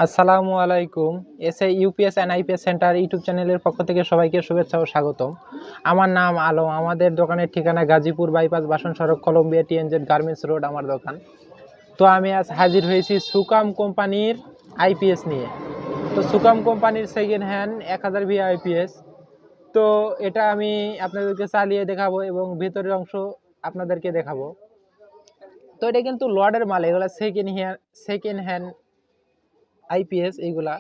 আসসালামু আলাইকুম। SA UPS and IPS centre YouTube চ্যানেলের পক্ষ থেকে সবাইকে শুভেচ্ছা ও স্বাগতম। আমার নাম আলম। আমাদের দোকানের ঠিকানা গাজীপুর বাইপাস বাসন সড়ক কলম্বিয়া টিএনজেড গার্মেন্টস রোড আমার দোকান। তো আমি আজ হাজির হয়েছি সুকাম কোম্পানির আইপিএস নিয়ে। তো সুকাম কোম্পানির সেকেন্ড হ্যান্ড 1000 ভি আইপিএস। তো এটা আমি আপনাদেরকে চালিয়ে দেখাবো এবং ভেতরের অংশ আপনাদেরকে দেখাবো। তো এটা কিন্তু লর্ডের মাল, এগুলো সেকেন্ড হ্যান্ড আইপিএস এইগুলা।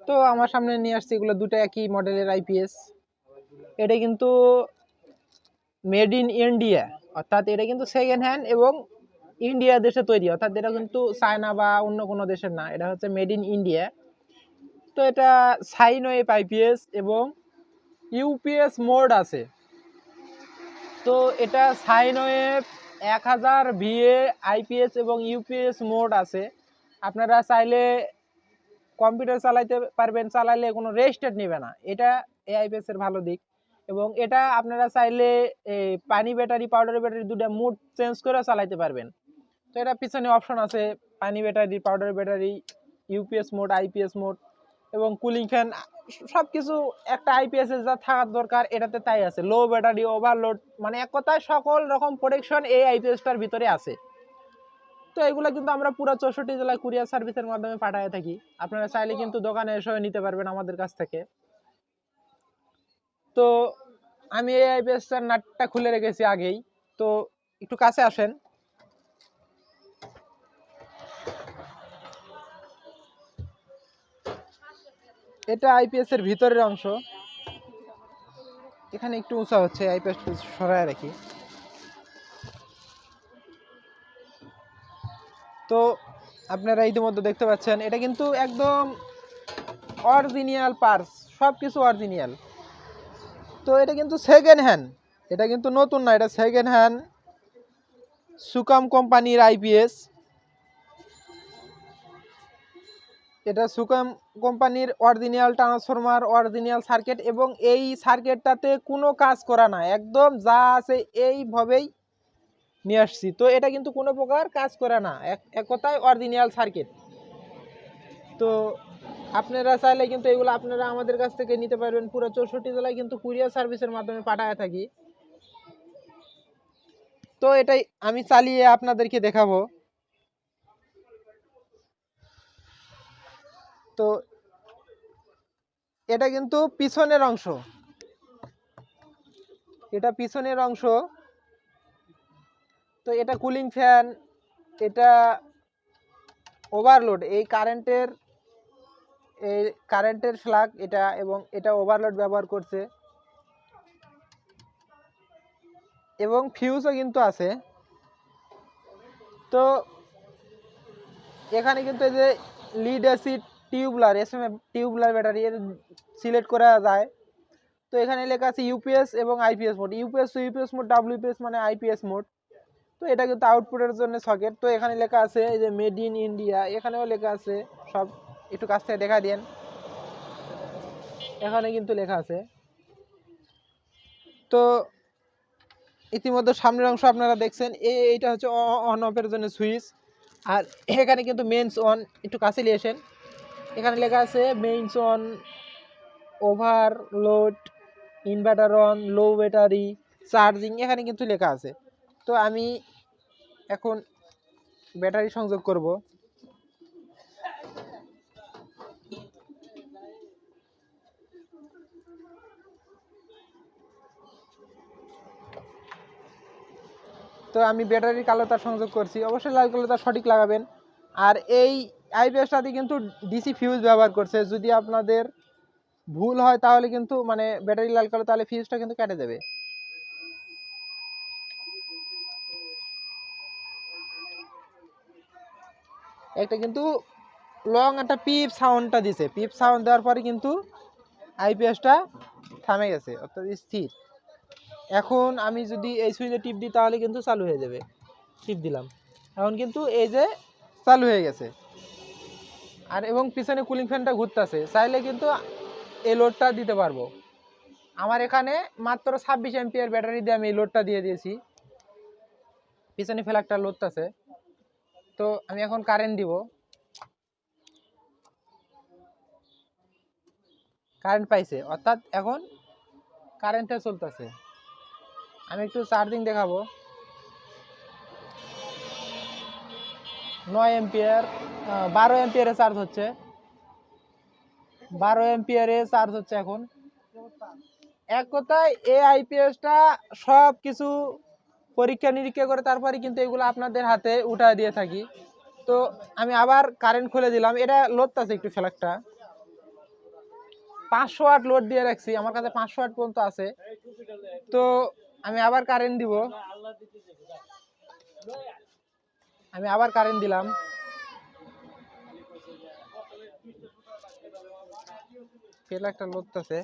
তো আমার সামনে নিয়ে আসছে এগুলো দুটো একই মডেলের আইপিএস। এটা কিন্তু মেড ইন ইন্ডিয়া, অর্থাৎ এটা কিন্তু সেকেন্ড হ্যান্ড এবং ইন্ডিয়া দেশে তৈরি, অর্থাৎ এটা কিন্তু চায়না বা অন্য কোনো দেশের না, এটা হচ্ছে মেড ইন ইন্ডিয়া। তো এটা সাইন ওয়েভ আইপিএস এবং ইউপিএস মোড আছে। তো এটা সাইন ওয়েভ 1000 ভিএ আইপিএস এবং ইউপিএস মোড আছে। আপনারা চাইলে কম্পিউটার চালাইতে পারবেন, চালাইলে কোনো রেস্টার্ট নেবে না, এটা এই আইপিএস এর ভালো দিক। এবং এটা আপনারা চাইলে পানি ব্যাটারি পাউডার ব্যাটারি দুটো মুড চেঞ্জ করে চালাইতে পারবেন। তো এটা পিছনে অপশন আছে পানি battery powder battery UPS mode IPS mode এবং কুলিং ফ্যান, সব কিছু একটা আইপিএস এর যা থাকার দরকার এটাতে তাই আছে। লো ব্যাটারি ওভারলোড, মানে এক কথায় সকল রকম প্রোটেকশন এই আইপিএসটার ভিতরে আছে। তো এগুলো কিন্তু আমরা পুরো 64 জেলায় কুরিয়ার সার্ভিসের মাধ্যমে পাঠিয়ে থাকি। আপনারা চাইলে কিন্তু দোকানে এসে নিতে পারবেন আমাদের কাছ থেকে। তো আমি এই আইপিএসটার নাটটা খুলে রেখেছি আগেই, তো একটু কাছে আসেন। এটা আইপিএস এর ভিতরের অংশ, এখানে একটু উঁচা হচ্ছে, আইপিএস সরায় রাখি। তো আপনারা ইতিমধ্যে দেখতে পাচ্ছেন এটা কিন্তু একদম অরিজিনাল পার্টস, সব কিছু অরিজিনাল। তো এটা কিন্তু সেকেন্ড হ্যান্ড, এটা কিন্তু নতুন না, এটা সেকেন্ড হ্যান্ড সুকাম কোম্পানির আইপিএস। এটা সুকাম কোম্পানির অরিজিনাল ট্রান্সফরমার, অরিজিনাল সার্কিট, এবং এই সার্কিটটাতে কোনো কাজ করা না, একদম যা আছে এইভাবেই নিয়ে আসছি। তো এটা কিন্তু কোনো প্রকার কাজ করে না, এক কথায় অরিজিনাল সার্কিট। তো আপনারা চাইলে কিন্তু এগুলো আপনারা আমাদের কাছ থেকে নিতে পারবেন। পুরো 64 জেলায় কিন্তু কুরিয়ার সার্ভিসের মাধ্যমে পাঠায় থাকি। তো এটাই আমি চালিয়ে আপনাদেরকে দেখাবো। তো এটা কিন্তু পিছনের অংশ, এটা পিছনের অংশ। তো এটা কুলিং ফ্যান, এটা ওভারলোড, এই কারেন্টের ফ্লাগ এটা, এবং এটা ওভারলোড ব্যবহার করছে, এবং ফিউজও কিন্তু আছে। তো এখানে কিন্তু এই যে lead acid tubular SMF tubular battery এর সিলেক্ট করা যায়। তো এখানে লেখা আছে ইউপিএস এবং IPS mode, UPS to UPS mode, WPS মানে আইপিএস মোড। তো এটা কিন্তু আউটপুটের জন্য সকেট। তো এখানে লেখা আছে এই যে মেড ইন ইন্ডিয়া, এখানেও লেখা আছে সব, একটু কাছ থেকে দেখা দেন, এখানে কিন্তু লেখা আছে। তো ইতিমধ্যে সামনের অংশ আপনারা দেখছেন, এইটা হচ্ছে অন অফের জন্য সুইচ। আর এখানে কিন্তু মেইনস অন, একটু কাছে নিয়ে আসেন, এখানে লেখা আছে means on, overload, inverter on, low battery, charging, এখানে কিন্তু লেখা আছে। তো আমি এখন ব্যাটারি সংযোগ করব। তো আমি ব্যাটারির কালো তার সংযোগ করছি, অবশ্যই লাল কালো তার সঠিক লাগাবেন। আর এই আইপিএসটাতে কিন্তু ডিসি ফিউজ ব্যবহার করছে, যদি আপনাদের ভুল হয় তাহলে কিন্তু মানে ব্যাটারি লাল কালো, তাহলে ফিউজটা কিন্তু কেটে দেবে। একটা কিন্তু লং একটা পিপ সাউন্ডটা দিছে, পিপ সাউন্ড দেওয়ার পরে কিন্তু আইপিএসটা থামে গেছে, অর্থাৎ স্থির। এখন আমি যদি এই সুইচে টিপ দিই তাহলে কিন্তু চালু হয়ে যাবে। টিপ দিলাম, এখন কিন্তু এই যে চালু হয়ে গেছে। আর এবং পিছনে কুলিং ফ্যানটা ঘুরতেছে, চাইলে কিন্তু এই লোডটা দিতে পারবো। আমার এখানে মাত্র 26 এম্পিয়ার ব্যাটারি দিয়ে আমি এই লোডটা দিয়ে দিয়েছি, পিছনে ফ্ল্যাগটা লোড আছে। তো আমি এখন কারেন্ট দিব, কারেন্ট পাইছে, অর্থাৎ এখন কারেন্টে চলতেছে। আমি একটু চার্জিং দেখাবো। 9 এম্পিয়ার, 12 এম্পিয়ারে চার্জ হচ্ছে, 12 এম্পিয়ারে চার্জ হচ্ছে এখন। এক কথায় এই আইপিএসটা সব কিছু পরীক্ষা নিরীক্ষা করে তারপরে কিন্তু এগুলো আপনাদের হাতে উঠায় দিয়ে থাকি। তো আমি আবার কারেন্ট খুলে দিলাম, এটা লোডটা আছে একটু ফ্ল্যাগটা 500 ওয়াট লোড দিয়ে রাখছি, আমার কাছে 500 ওয়াট পর্যন্ত আছে। তো আমি আবার কারেন্ট দিব, আমি আবার কারেন্ট দিলাম, ফ্ল্যাগটা লোড আছে।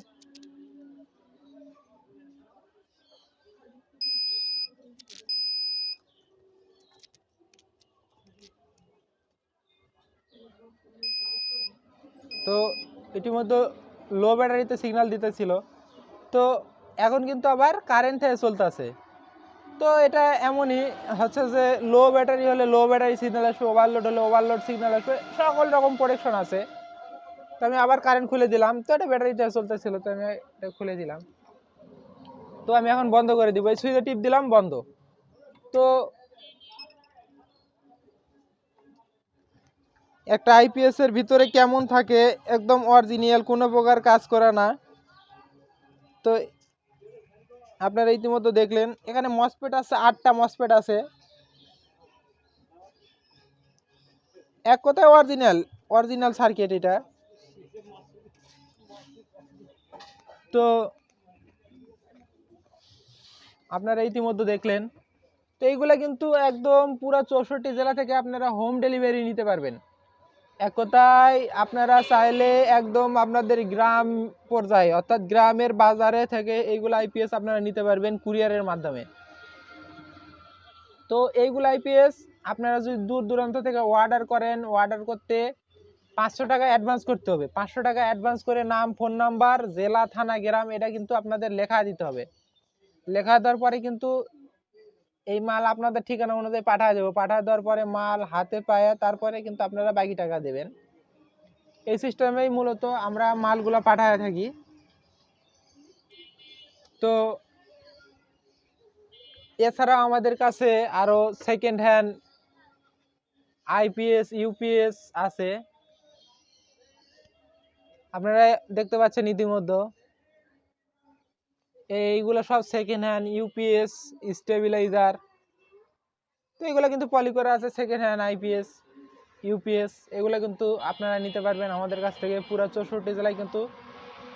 তো ইতিমধ্যে লো ব্যাটারিতে সিগন্যাল দিতেছিল, তো এখন কিন্তু আবার কারেন্টে চলতেছে। তো এটা এমনই হচ্ছে যে লো ব্যাটারি হলে লো ব্যাটারি সিগন্যাল আসবে, ওভারলোড হলে ওভারলোড সিগন্যাল আসবে, সকল রকম প্রোটেকশন আছে। তো আমি আবার কারেন্ট খুলে দিলাম, তো এটা ব্যাটারিটা চলতেছিল, তো আমি এটা খুলে দিলাম। তো আমি এখন বন্ধ করে দিব, এই সুইচে টিপ দিলাম, বন্ধ। তো একটা আইপিএস এর ভিতরে কেমন থাকে, একদম অরিজিনাল, কোনো প্রকার কাজ করা না। তো আপনারা ইতিমধ্যে দেখলেন এখানে মসফেট আছে, 8টা মসফেট আছে। এক কথায় অরিজিনাল সার্কিট এটা। তো আপনারা ইতিমধ্যে দেখলেন। তো এইগুলা কিন্তু একদম পুরো 64 জেলা থেকে আপনারা হোম ডেলিভারি নিতে পারবেন। এক কথায় আপনারা চাইলে একদম আপনাদের গ্রাম পর্যায়ে অর্থাৎ গ্রামের বাজারে থেকে এইগুলো আইপিএস আপনারা নিতে পারবেন কুরিয়ারের মাধ্যমে। তো এইগুলো আইপিএস আপনারা যদি দূর দূরান্ত থেকে অর্ডার করেন, অর্ডার করতে 500 টাকা অ্যাডভান্স করতে হবে। 500 টাকা অ্যাডভান্স করে নাম, ফোন নাম্বার, জেলা, থানা, গ্রাম এটা কিন্তু আপনাদের লেখা দিতে হবে। লেখা দেওয়ার পরে কিন্তু এই মাল আপনাদের ঠিকানা অনুযায়ী পাঠিয়ে দেবো। পাঠিয়ে দেওয়ার পরে মাল হাতে পায়ে তারপরে কিন্তু আপনারা বাকি টাকা দেবেন। এই সিস্টেমেই মূলত আমরা মালগুলো পাঠায় থাকি। তো এছাড়াও আমাদের কাছে আরো সেকেন্ড হ্যান্ড আইপিএস ইউপিএস আছে, আপনারা দেখতে পাচ্ছেন ইতিমধ্যে। এইগুলো সব সেকেন্ড হ্যান্ড ইউপিএস স্টেবিলাইজার। তো এগুলো কিন্তু পলি করা আছে, সেকেন্ড হ্যান্ড আইপিএস ইউপিএস এগুলো কিন্তু আপনারা নিতে পারবেন আমাদের কাছ থেকে। পুরো 64 জেলায় কিন্তু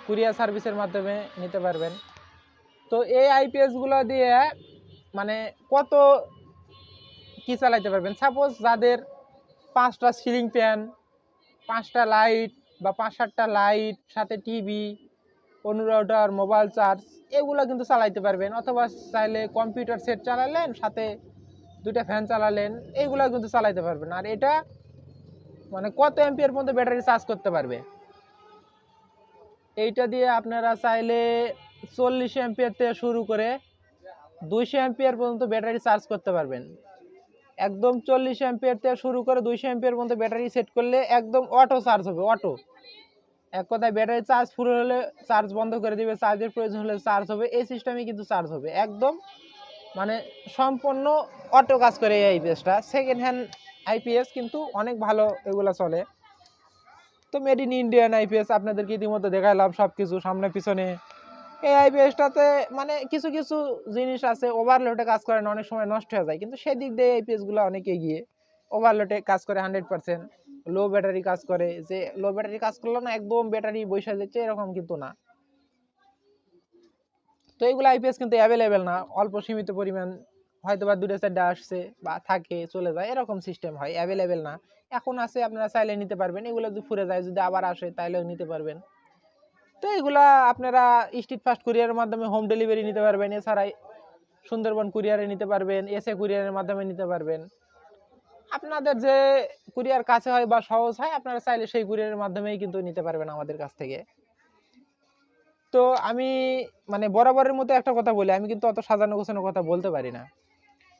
কুরিয়ার সার্ভিসের মাধ্যমে নিতে পারবেন। তো এই আইপিএসগুলো দিয়ে মানে কত কি চালাইতে পারবেন। সাপোজ যাদের 5টা সিলিং ফ্যান, 5টা লাইট বা 5-7টা লাইট, সাথে টিভি, 15 রাউটার, মোবাইল চার্জ, এগুলো কিন্তু চালাইতে পারবেন। অথবা চাইলে কম্পিউটার সেট চালালেন, সাথে 2টা ফ্যান চালালেন, এইগুলো কিন্তু চালাইতে পারবেন। আর এটা মানে কত অ্যাম্পিয়ার পর্যন্ত ব্যাটারি চার্জ করতে পারবে, এইটা দিয়ে আপনারা চাইলে 40 অ্যাম্পিয়ার থেকে শুরু করে 200 অ্যাম্পিয়ার পর্যন্ত ব্যাটারি চার্জ করতে পারবেন। একদম 40 অ্যাম্পিয়ার থেকে শুরু করে 200 অ্যাম্পিয়ার পর্যন্ত ব্যাটারি সেট করলে একদম অটো চার্জ হবে, অটো। এক কথায় ব্যাটারি চার্জ ফুল হলে চার্জ বন্ধ করে দিবে, চার্জের প্রয়োজন হলে চার্জ হবে, এই সিস্টেমে কিন্তু চার্জ হবে একদম, মানে সম্পূর্ণ অটো কাজ করে এই আইপিএসটা। সেকেন্ড হ্যান্ড আইপিএস কিন্তু অনেক ভালো, এগুলো চলে। তো মেড ইন ইন্ডিয়ান আইপিএস আপনাদেরকে ইতিমধ্যে দেখালাম সব কিছু সামনে পিছনে। এই আইপিএসটাতে মানে কিছু কিছু জিনিস আছে ওভারলোডে কাজ করে না, অনেক সময় নষ্ট হয়ে যায়, কিন্তু সেই দিক দিয়ে আইপিএসগুলো অনেক এগিয়ে। ওভারলোডে কাজ করে 100%, লো ব্যাটারি কাজ করে, যে লো ব্যাটারি কাজ করলো না একদম ব্যাটারি বসে যাচ্ছে এরকম কিন্তু না। তো এইগুলো আইপিএস কিন্তু অ্যাভেলেবেল না, অল্প সীমিত পরিমাণ, হয়তো বা 2টা 4টা আসছে বা থাকে চলে যায়, এরকম সিস্টেম হয়, অ্যাভেলেবেল না। এখন আছে, আপনারা চাইলে নিতে পারবেন। এগুলো যদি ফুরে যায়, যদি আবার আসে, তাইলেও নিতে পারবেন। তো এগুলা আপনারা স্ট্রিট ফাস্ট কুরিয়ারের মাধ্যমে হোম ডেলিভারি নিতে পারবেন। এছাড়া সুন্দরবন কুরিয়ারে নিতে পারবেন, এসএ কুরিয়ারের মাধ্যমে নিতে পারবেন। আপনাদের যে কুরিয়ার কাছে হয় বা সহজ হয়, আপনারা চাইলে সেই কুরিয়ারের মাধ্যমেই কিন্তু নিতে পারবেন আমাদের কাছ থেকে। তো আমি মানে বরাবরের মতো একটা কথা বলি, আমি কিন্তু অত সাজানো গোছানো কথা বলতে পারি না।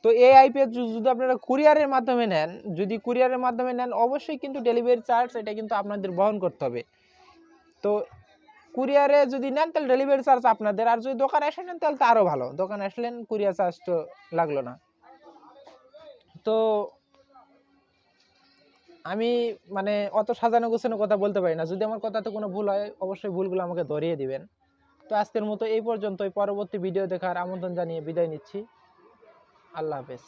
তো এই আইপিএস যদি আপনারা কুরিয়ারের মাধ্যমে নেন, যদি কুরিয়ারের মাধ্যমে নেন, অবশ্যই কিন্তু ডেলিভারি চার্জ এটা কিন্তু আপনাদের বহন করতে হবে। তো কুরিয়ারে যদি নেন তাহলে ডেলিভারি চার্জ আপনাদের, আর যদি দোকানে এসে নেন তাহলে তো আরো ভালো, দোকানে আসলেন কুরিয়ার চার্জ তো লাগলো না। তো আমি মানে অত সাজানো গোছানো কথা বলতে পারি না, যদি আমার কথাতে কোনো ভুল হয় অবশ্যই ভুলগুলো আমাকে ধরিয়ে দিবেন। তো আজকের মতো এই পর্যন্তই, পরবর্তী ভিডিও দেখার আমন্ত্রণ জানিয়ে বিদায় নিচ্ছি। আল্লাহ হাফেজ।